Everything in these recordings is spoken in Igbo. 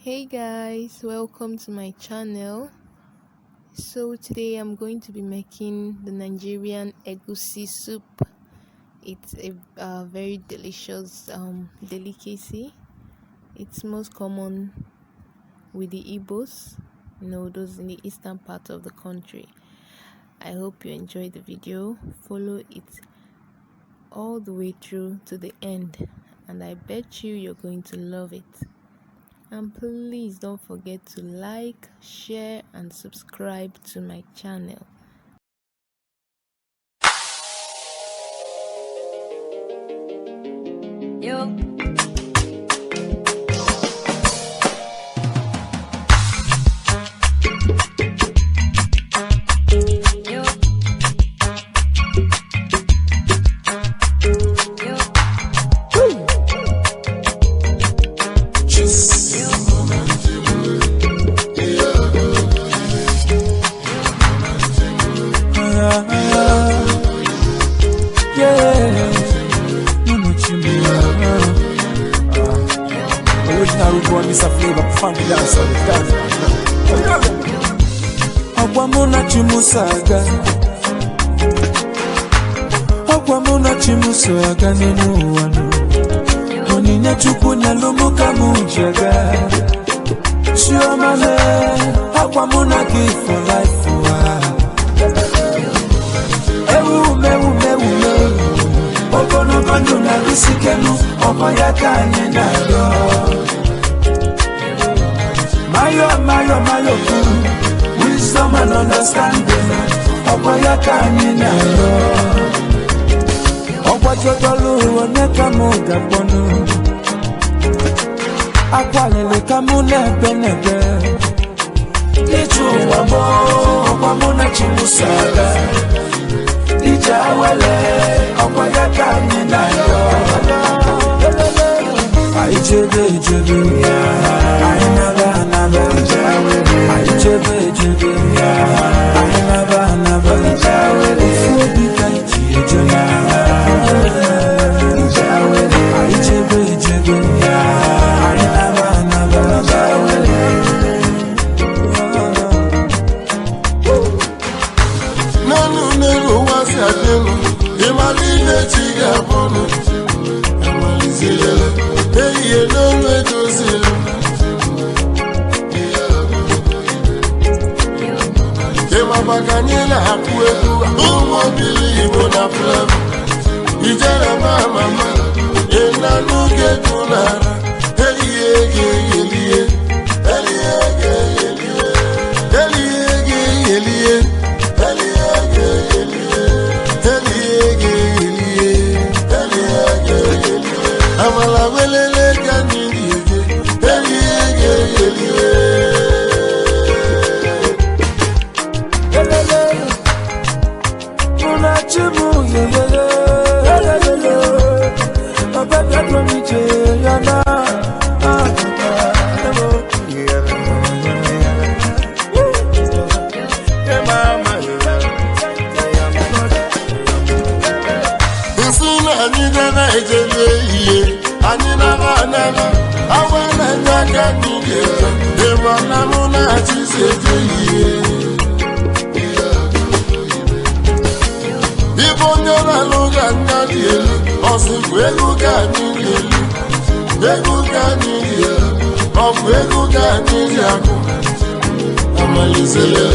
Hey guys, welcome to my channel. So today I'm going to be making the Nigerian Egusi Soup. It's a very delicious delicacy. It's most common with the Igbos, those in the eastern part of the country. I hope you enjoyed the video. Follow it all the way through to the end, and I bet you're going to love it. And please don't forget to like, share and subscribe to my channel. Yo. Akwamuna chimusaga Akwamuna chimusaga nenu wano Oninya chukunya lumuka mujaga Sure mane Akwamuna give for life Ewu Okono bandu na bisikenu Okoyaka nyenalo Mayo wisdom and understanding Okoyaka nyenalo Okwajodolu oneka muda bono Akwalele kamu nebe Lichu wamo Okwamuna chimusaga Ijawele Okoyaka nyenalo Jebe I never Jebe I never Ufobi kanchi ejona Jebe I never Nanu wasi adenu Imalile chiga bono Amalizile Hey, no me dozile Kema bakanyela hakueku Umo bili ibo na flevo Ijere mama Ena nuke kunara Elie Amala welele kaniri Unachimu Ababa komije yana Nsuna anidana ejele Ani never, I wanna get you. They wanna muna chisete ye. People never look at Nadiel, or say, where you got me, where you got me, or where you got me, I'm a listener.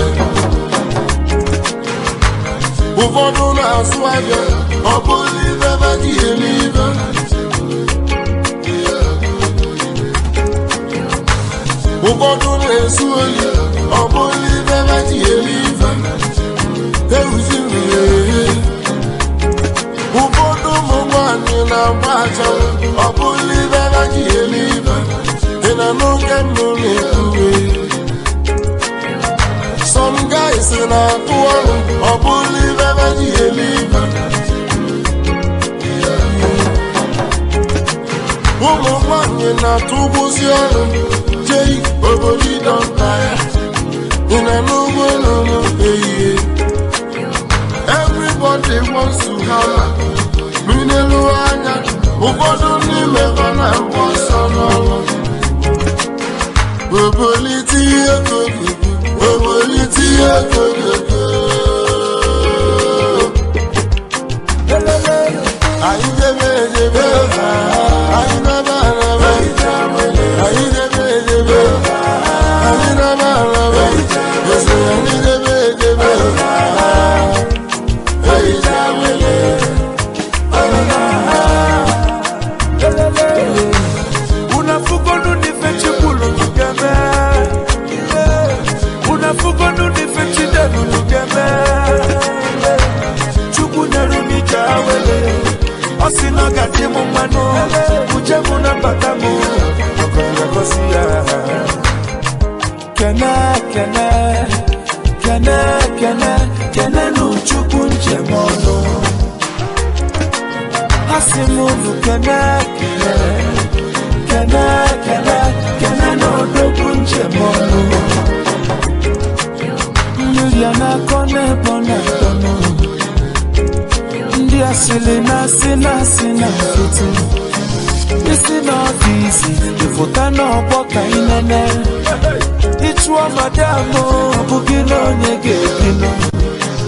Uvoduna swagger, or believe ever the Ubodu nesuli, oboli bebati eliva. Euzimile. Ubodu mwani na bacha, oboli bebati eliva. Ena nuke mune kuwe. Some guys na tuwalu, oboli bebati eliva. Mwani na tubuzionu. Everybody don't tire. In a no, hey. Everybody wants to have Mineluanya, Ubodu ni mevana, was on all.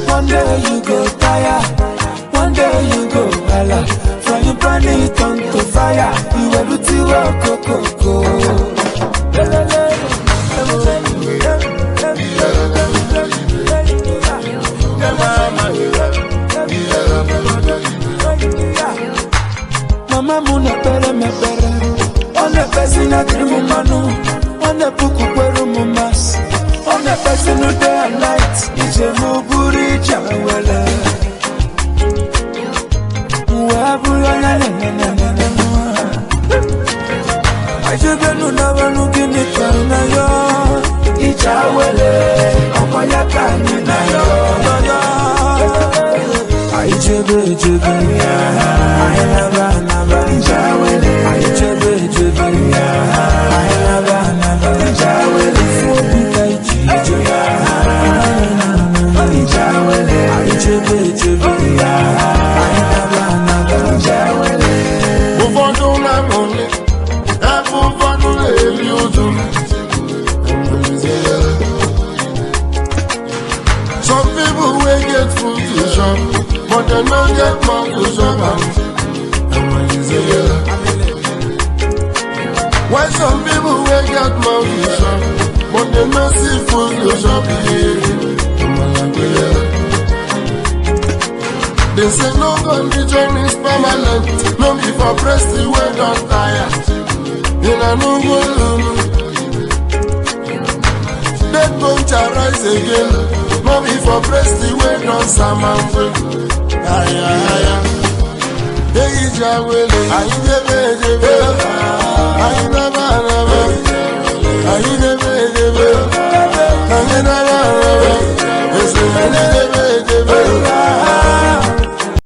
One day you go tire, one day you go hella. From you burn it on to fire, you will do to go. Mama muna pere me pere, on the person at the mumano, on the book where mumas, on the person who day and night, is a muburi chawela. I just don't know no give it na yo, ichawele, omoya kani na yo. I jebe I never jawele. I jebe I never jawele. Fobi kaiji jawele. I jebe I never jawele. Ufodu na moni, ufodu le liudu. Some people will get food to shop, but they don't get money to shop. Why some people will get money to shop, but they don't see food to shop. They say no condition is permanent, no be for breast the way don't tire. In a new world, dead bone shall rise again. No be for breast the way don't salmon. Aya. Hey, Jawele, I never.